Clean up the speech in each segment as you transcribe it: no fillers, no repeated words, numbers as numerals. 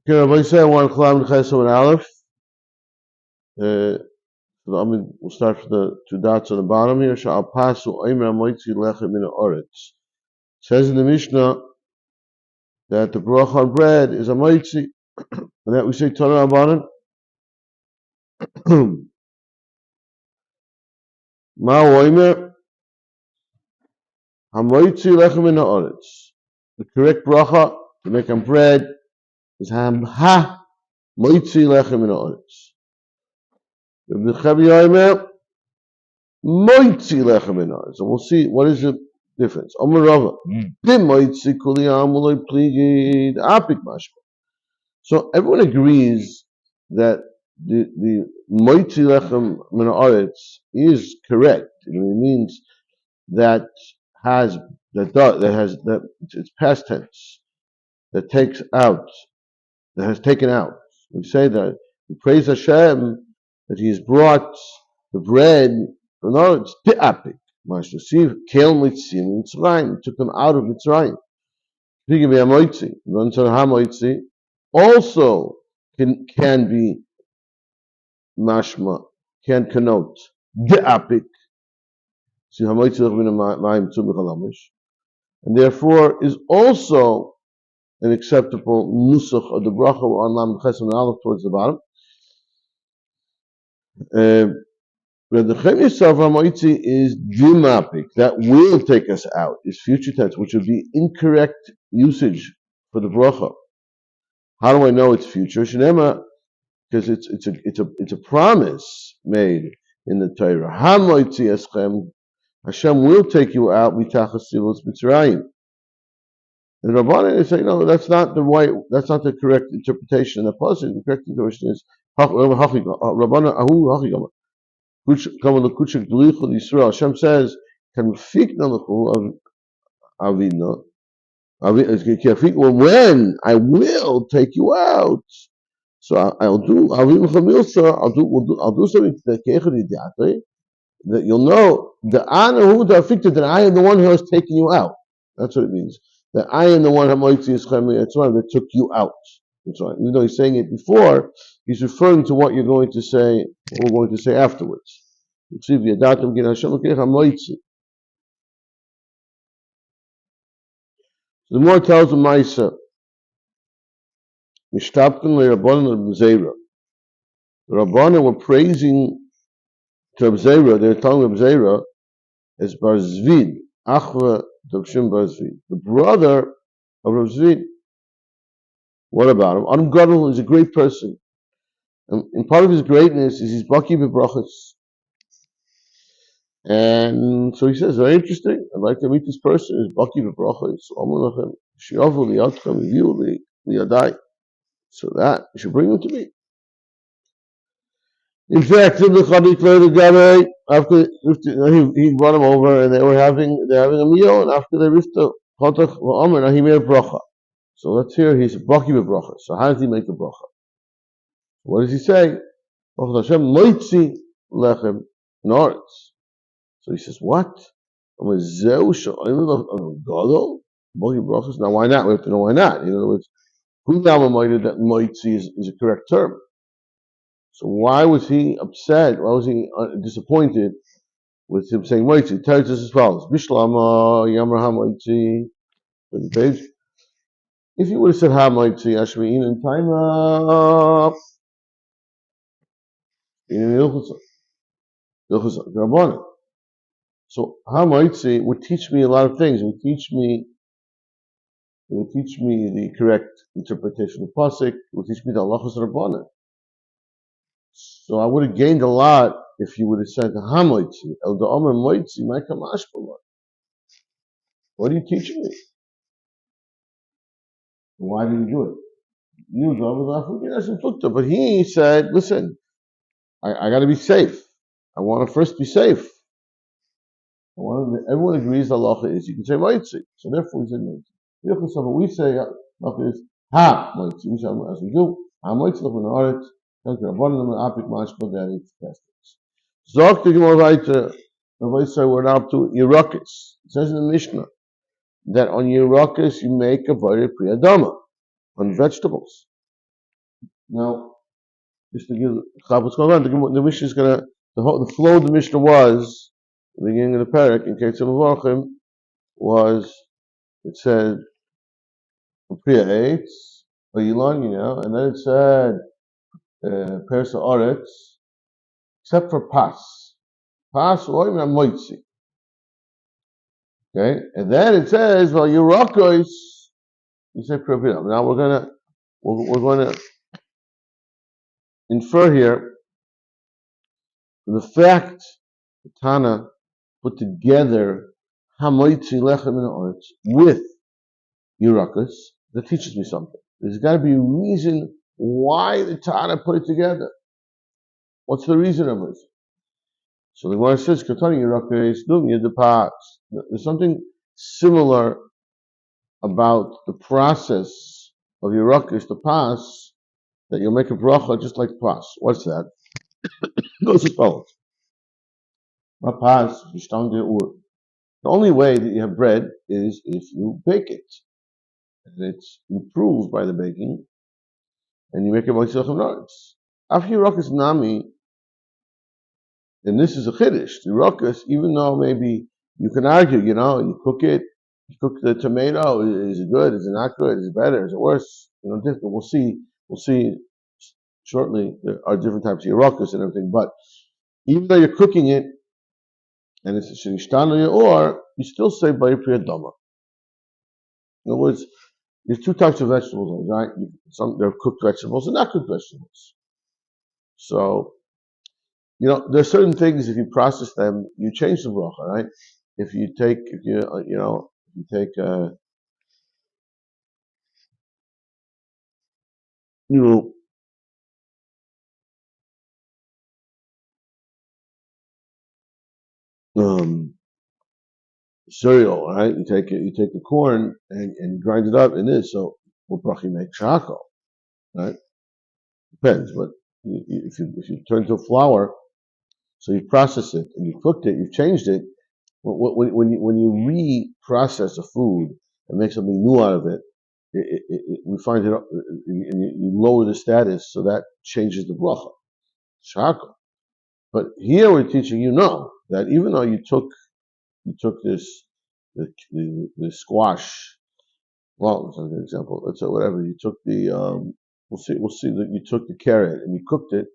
Okay, Rabbi say one Chalam Chesed and Aleph. We'll start from the two dots on the bottom here. Sha'al pasu oimer moitzi lechem min ha'oretz. Says in the Mishnah that the bracha on bread is a moitzi, and that we say Torah Rabbanan. Ma oimer hamoitzi lechem min ha'oretz. The correct bracha to make on bread is ha moitzi lechem min ha'oretz. The Chavi oimer moitzi lechem min ha'oretz. So we'll see what is the difference. Omer Rava, b'moitzi kuli amuloi pligid apik mashma. So everyone agrees that the moitzi lechem min ha'oretz is correct. It means that it's past tense, that takes out, that has taken out. We say that we praise Hashem that He has brought the bread from the ha'oretz apik. Mashma kel mitzim Mitzrayim, took them out of Mitzrayim. Pligid b'hamoitzi, hamoitzi also can be mashma, can connote the apik. See, and therefore is also an acceptable nusach of the bracha on Lam Chesed and Aleph towards the bottom. But the Chemisav HaMoitzi is dimapik, that will take us out, is future tense, which would be incorrect usage for the bracha. How do I know it's future? Shnema, because it's a promise made in the Torah. HaMoitzi eschem, Hashem will take you out mitachas sivos Mitzrayim. And Rabbanan is saying, no, that's not the correct interpretation of the passage. The correct interpretation is Rabbanan ahu hachigama. Hashem says, "Can avina, when I will take you out, so I'll do something that you'll know that I am the one who has taken you out." That's what it means. That I am the one that took you out. That's right. Even though he's saying it before, he's referring to what you're going to say, what we're going to say afterwards. The more tells the Maisa, the Rabbanan were praising to Reb Zera, they were telling Reb Zera as Bar Zvid, Achva Dovshim Bar Zvid, the brother of Reb Zvid. What about him? Adam Gadol is a great person. And part of his greatness is his baki b'brachos. And so he says, very interesting, I'd like to meet this person, his baki b'brachos. So that, you should bring him to me. In fact, after he brought him over and they're having a meal, and after they rifta, he made a bracha. So let's hear his baki b'bracha. So how does he make the bracha? What does he say? Hashem moitzi lechem ha'oretz. So he says, what? Now why not? We have to know why not. In other words, who now reminded that moitzi is a correct term? So why was he upset? Why was he disappointed with him saying moitzi? It tells us as follows: Bishlama Yamar HaMoitzi. The page. If you would have said HaMoitzi Ashmi'in in time up, so HaMoitzi would teach me a lot of things. It would teach me the correct interpretation of pasuk. It would teach me the halachos Rabbanan. So I would have gained a lot if you would have said HaMoitzi. El Da'omer Moitzi Ma'ikamash B'Llah. What are you teaching me? Why did you do it? But he said, listen, I got to be safe. I want to first be safe. Everyone agrees halacha is you can say moitzi. So therefore we say moitzi. What we say halacha is ha moitzi. We say as we do ha moitzi lechem min ha'oretz. Tells me abundant and apik mashma that it's tested. Zok the Gemara weiter. Rabbi say we're now up to Yerakis. It says in the Mishnah that on Yerakis you make a very priyadama on vegetables. Now, just to give what's going on, the Mishnah is going to, the flow of the Mishnah was, the beginning of the parak, in Chatzer Strauss, was, it said, Priya Eitz, Yilon, and then it said, Persa Oretz, except for Pas. Pas, Roy, Moitzi. Okay, and then it says, well, Yerakos, you say Priya. Now we're going to infer here the fact that Tana put together Hamoitzi Lechem in Oretz with Yerakos, that teaches me something. There's got to be a reason why the Tana put it together. What's the reason of it? So the Gemara says, "Katani Yerakos, the Pas." There's something similar about the process of Yerakos, the Pas, that you'll make a bracha just like Pas. What's that? It goes as follows: Pas, the only way that you have bread is if you bake it, and it's improved by the baking, and you make it moitzah chametz. After Yerakos nami, and this is a chiddush. The Yerakos, even though maybe you can argue, you cook it, you cook the tomato. Is it good? Is it not good? Is it better? Is it worse? Different. We'll see. We'll see shortly. There are different types of Yerakos and everything, but even though you're cooking it, and it's a shenishtan or you still say by priya dama. In other words, there's two types of vegetables, right? There are cooked vegetables and not cooked vegetables. So, there are certain things, if you process them, you change the bracha, right? If you take cereal, right? You take the corn and grind it up in this. So what bracha you make? Charcoal, right? Depends, but if you turn to flour, so you process it and you cooked it, you've changed it. When you reprocess a food and make something new out of it, we find it, and you lower the status, so that changes the bracha. Charcoal. But here we're teaching that even though you took this the squash. Well, that's an example. Let's say whatever you took the we'll see that you took the carrot and you cooked it.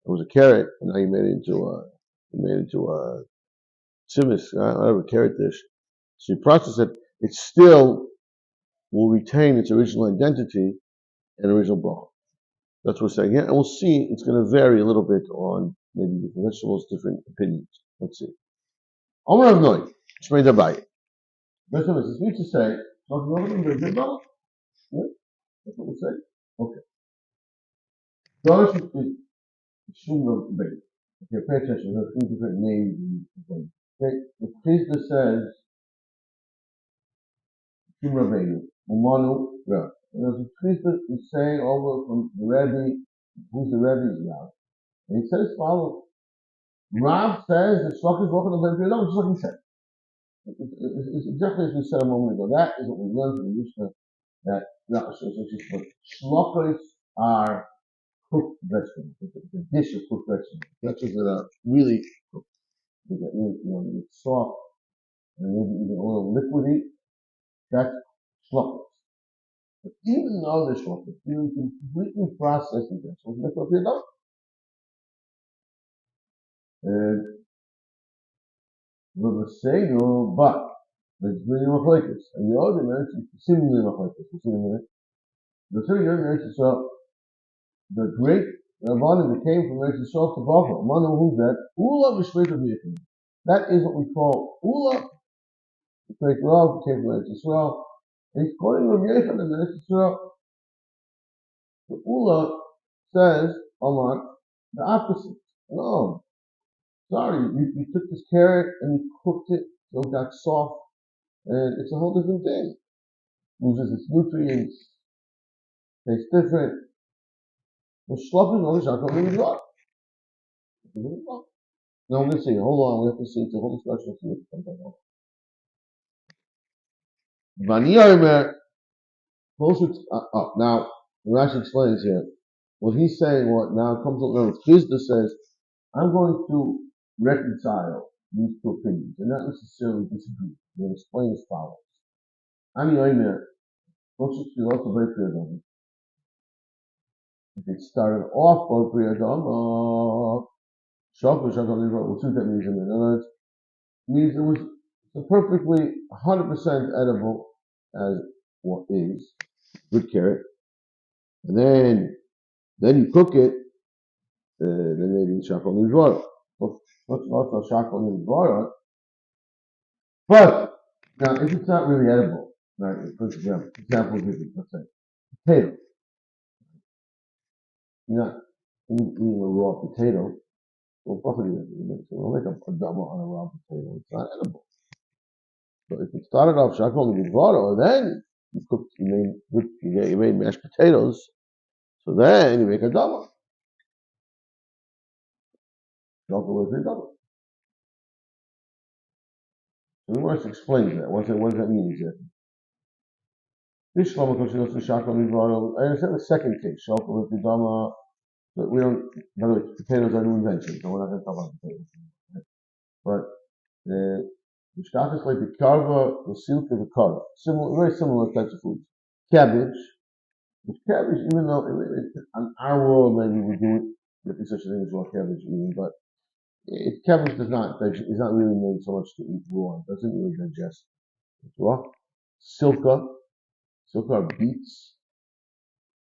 It was a carrot, and now you made it into a tzimmis, whatever carrot dish. So you process it. It still will retain its original identity and original bracha. That's what we're saying here, and we'll see. It's going to vary a little bit on maybe different vegetables, different opinions. Let's see. Omer of Noi, Shmei Dabai. That's what it means to say. Yeah, that's what we say. Okay. Doris is Shum Beit. Okay, pay attention. There are three different names. Okay, the priest says Shum Rabbeinu, Umanu Rav. And there's a priest that is saying over from the Rebbe, who's the Rebbe's Rav. And he says follow. Rav says that Shlach is walking on the Rebbe, just like he said. It's exactly as we said a moment ago. That is what we learned from the Mishnah. That Shlachos are cooked vegetables. It's a dish of cooked vegetables. Vegetables that are really cooked. They get really, soft and maybe even a little liquidy. That's shlokas. But even though they're shlokas, you can completely process the vegetables. That's what they do. And we'll say no, but there's really machlokes. And the other minutes, it's seemingly machlokes. We'll see in a minute. The third minutes, so the great Rabbanim that came from Eretz Yisrael to Bava. Manu who's that? Ula v'shveit v'yichim. That is what we call Ula. The great Rav came from Eretz Yisrael. And he's quoting Rav Yechon in Eretz Yisrael. The Ula says, Omar, the opposite. No, sorry, you took this carrot and you cooked it so it got soft, and it's a whole different thing. Loses its nutrients, tastes different. The shlopping on the shakal means what? Now we're going to see. Hold on, we have to see. It's a whole discussion. Vani Omer, closer. Now Rashi explains here. what he's saying, what now comes along with Chizda says, I'm going to reconcile these two opinions and not necessarily disagree. We'll explain as follows. Amud HaYomi, if it started off both Priyadama, Shokos Shakal Nivra, we'll see what that means in a minute. In other words, means it was perfectly 100% edible as what is, good carrot. And then you cook it, then maybe Shakal Nivra. Shakal Nivra. But now, if it's not really edible, right? For example, let's say potato. You're not eating a raw potato. Well, probably we'll make a double on a raw potato. It's not edible. So if it started off shakol and then you made mashed potatoes. So then you make a double. Shakol is a double. So the Gemara explains that. What does that mean exactly? I understand the second case, shakol is dama. But we don't. By the way, potatoes are a new invention, so we're not going to talk about potatoes. But the shkach is like the karva, the silk, and the karva. Very similar types of foods. Cabbage. With cabbage, even though on our world maybe we do it, there is such a thing as raw cabbage eating, but cabbage is not really made so much to eat raw. It doesn't really digest. It's raw. Silka are beets,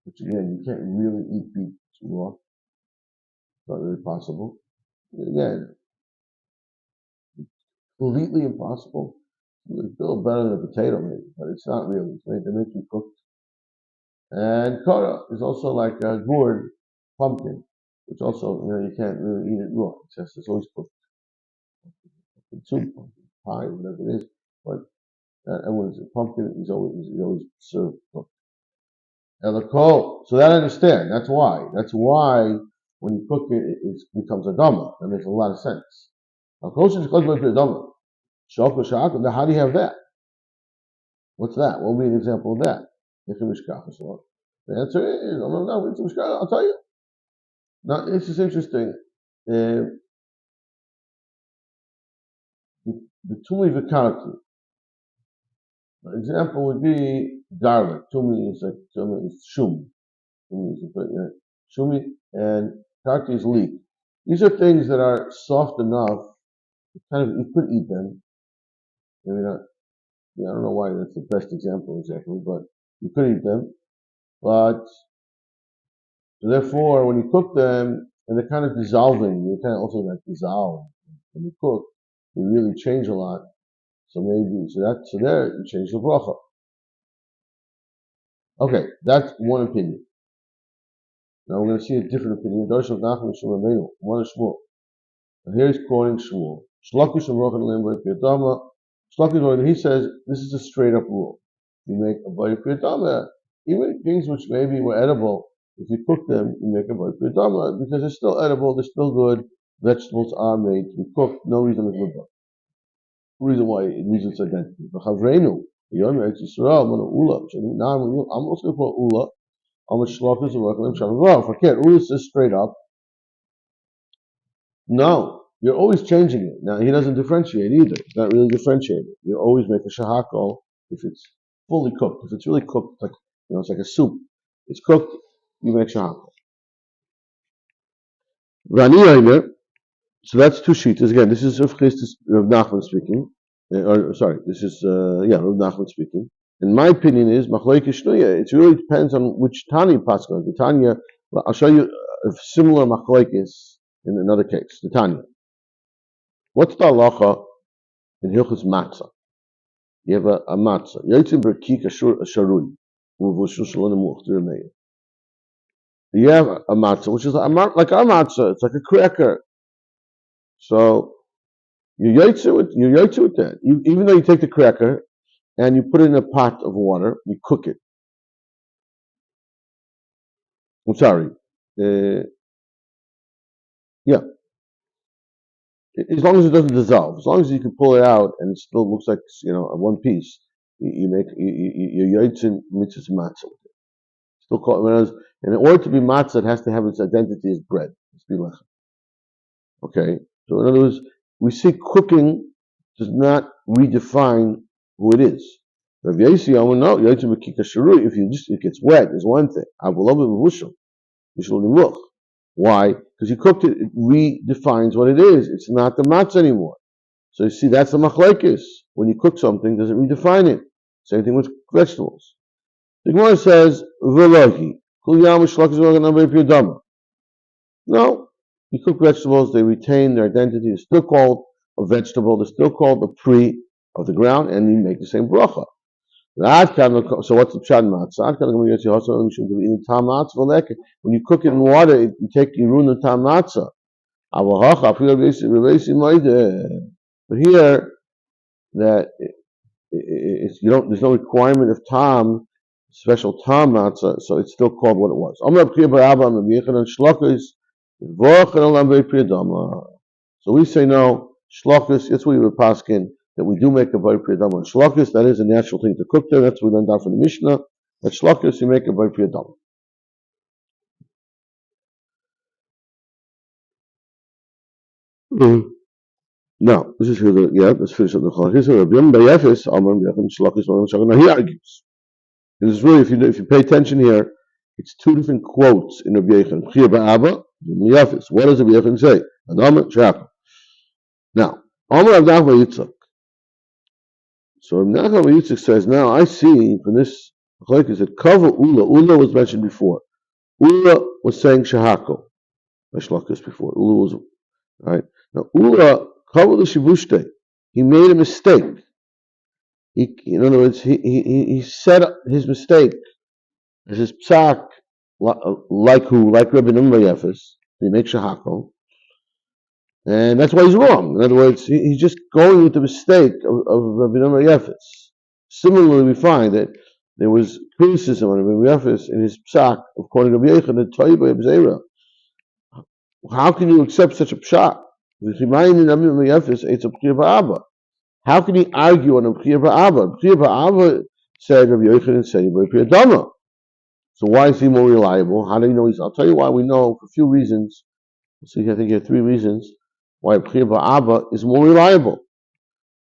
which again, you can't really eat beets raw. It's not really possible. Again, completely impossible. It's still better than a potato maybe, but it's not really. They make you cooked. And kara is also like a gourd, pumpkin, which also, you can't really eat it raw. It's always cooked. Soup, pumpkin pie, whatever it is. But everyone's a pumpkin is always served cooked. So that I understand. That's why. When you cook it, it becomes a dama. That makes a lot of sense. Now, kosher is close to a dama. Now, how do you have that? What's that? What would be an example of that? The answer is, I'll tell you. Now, this is interesting. The tumi v'karatu. An example would be garlic. Tumi is shum. Shumi and karti is leek. These are things that are soft enough. You could eat them. Maybe not. I don't know why that's the best example exactly, but you could eat them. But so therefore, when you cook them and they're kind of dissolving, they kind of also like dissolve when you cook. They really change a lot. So there you change the bracha. Okay, that's one opinion. Now we're going to see a different opinion. Darsh of Nachman Shemamenu, one is Shmuel. And here he's quoting Shmuel. Shlakish Amrochan Lemba Piyadama. Shlakish, he says this is a straight up rule. You make a Bayit Piyadama, even things which maybe were edible, if you cook them, you make a Bayit Piyadama because they're still edible, they're still good. Vegetables are made to be cooked. No reason to cook. Reason why it loses its identity. I'm also going to quote Ula. Forget Ula says straight up. No, you're always changing it. Now he doesn't differentiate either. It's not really differentiated. You always make a shahakol if it's fully cooked. If it's really cooked, it's like a soup. It's cooked, you make shahakol. So that's two shitas. Again, this is Rav Nachman speaking. This is Rav Nachman speaking. And my opinion is machlokes shnuya. It really depends on which Tanya pascha. The Tanya, I'll show you a similar machlokes in another case. The Tanya. What's the halacha in hilchos matzah? You have a matzah. Yotzim berkik asharui. You have a matzah, which is like our matzah. It's like a cracker. So you yotze with that. Even though you take the cracker and you put it in a pot of water, you cook it. I'm sorry. Yeah. As long as it doesn't dissolve, as long as you can pull it out and it still looks like one piece, you make your yotzin mitzvah matzah with it. Still called, and in order to be matzah, it has to have its identity as bread. It's be lechem. Okay? So in other words, we see cooking does not redefine who it is. Rav Yossi, no, if it gets wet, is one thing. Why? Because you cooked it, it redefines what it is. It's not the matzah anymore. So you see, that's the machlekes. When you cook something, does it redefine it? Same thing with vegetables. The Gemara says, no, you cook vegetables, they retain their identity. They're still called a vegetable. They're still called the pre of the ground, and you make the same bracha. So what's the pshat matzah? When you cook it in water, you ruin the tam matzah. But here, that there's no requirement of tam, special tam matzah, so it's still called what it was. So we say no, shlokas, that's what we were paskin, that we do make a bar priyadama. Shlokas, that is a natural thing to cook there, that's what we learned out from the Mishnah, that shlokas, you make a bar priyadama. Now, this is here, let's finish up the chalak. Here's Rabbi Yom Bayefis, Amar B'yachin Shlokas, Now he argues. This is really, if you pay attention here, it's two different quotes in Rabbi Yechon. Chiyah ba'aba, Bayefis. What does Rabbi Yechon say? Adama, Shaka. Now, Amar Rav Nachman Yitzchak. So Rav Nachman Yitzchak says, now I see from this chalak is that Kava Ula. Ula was mentioned before. Ula was saying Shahako. I shlokas before. Ula was, right? Now, Ula, Kava L'Shivushte. He made a mistake. In other words, he set up his mistake as his psak, like Rabbi Numbayefis. He makes Shahako. And that's why he's wrong. In other words, he's just going with the mistake of Rabbi Numbayefis. Similarly, we find that there was criticism on Rabbi Numbayefis in his psak, according to Rabbi Yechon, the Toiba Abzera. How can you accept such a psak? How can he argue on a B'chir Ba'aba? B'chir Ba'aba said Rabbi Yochanan said B'chir Dama. So why is he more reliable? How do you know I'll tell you why we know for a few reasons. So I think you have three reasons why B'chir Ba'aba is more reliable.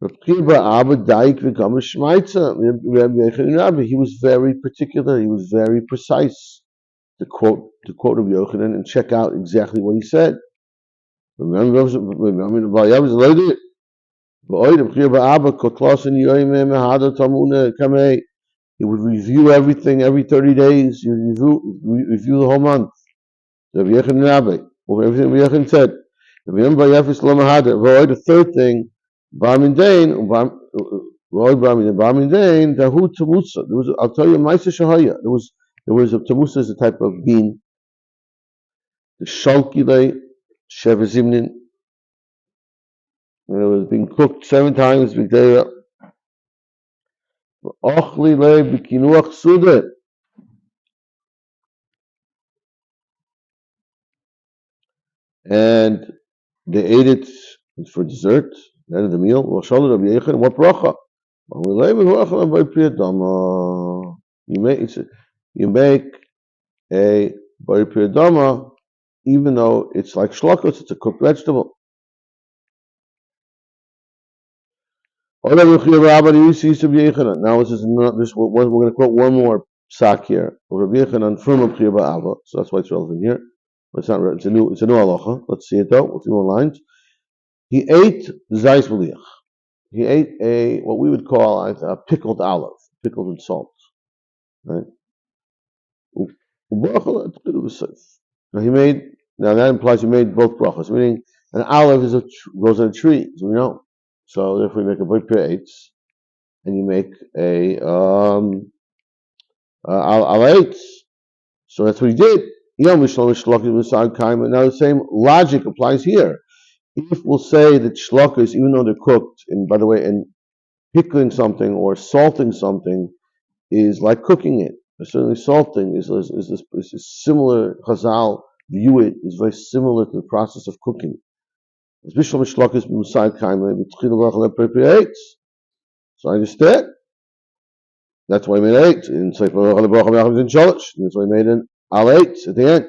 B'chir Ba'aba daik v'gam shmaitza. Rabbi Yochanan Rabbi, he was very particular. He was very precise to quote Rabbi Yochanan and check out exactly what he said. Remember, he would review everything every 30 days. He would review the whole month. Rabbi Yechon Rabbi, over everything Rabbi Yechon said. The third thing, I'll tell you, Maisa Shahaya. There was a tamusa is a type of bean. The shalkile shevazimnin. It was being cooked 7 times. And they ate it for dessert, end of the meal. What bracha? You make a bari priyadama, even though it's like shlokos, it's a cooked vegetable. Now we're going to quote one more psak here. So that's why it's relevant here. But it's not. It's a new halacha. Let's see it though. We'll see more lines. He ate zayis b'liach. He ate what we would call a pickled olive, pickled in salt. Right. Now that implies he made both brachos. Meaning an olive grows on a tree, as we know. So therefore, you make a b'peh eitz, and you make a al eitz. So that's what he did. Now the same logic applies here. If we'll say that shlokas, even though they're cooked, and by the way, and pickling something or salting something is like cooking it. Certainly, salting is similar. Chazal view it is very similar to the process of cooking. So I understand. That's why he made 8. In Sefer Al Bracha Me'achim in Shalosh. That's why he made an Al 8 at the end.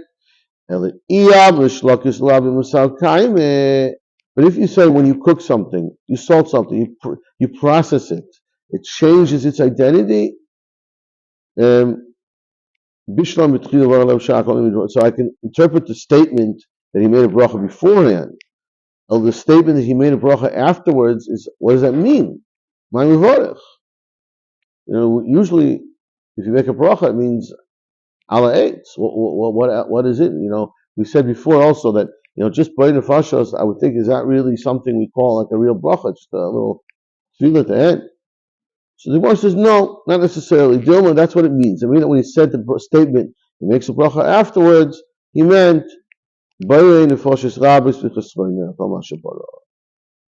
But if you say when you cook something, you salt something, you process it, it changes its identity. So I can interpret the statement that he made a bracha beforehand. Or the statement that he made a bracha afterwards is, what does that mean? Usually if you make a bracha, it means ala eitz. What is it? We said before also that just by the fashos, I would think, is that really something we call like a real bracha, just a little tefillah at the end? So the Gemara says no, not necessarily. Dilma, that's what it means. I mean that when he said the statement, he makes a bracha afterwards, he meant Bayrei nefoshes rabis v'chesroina.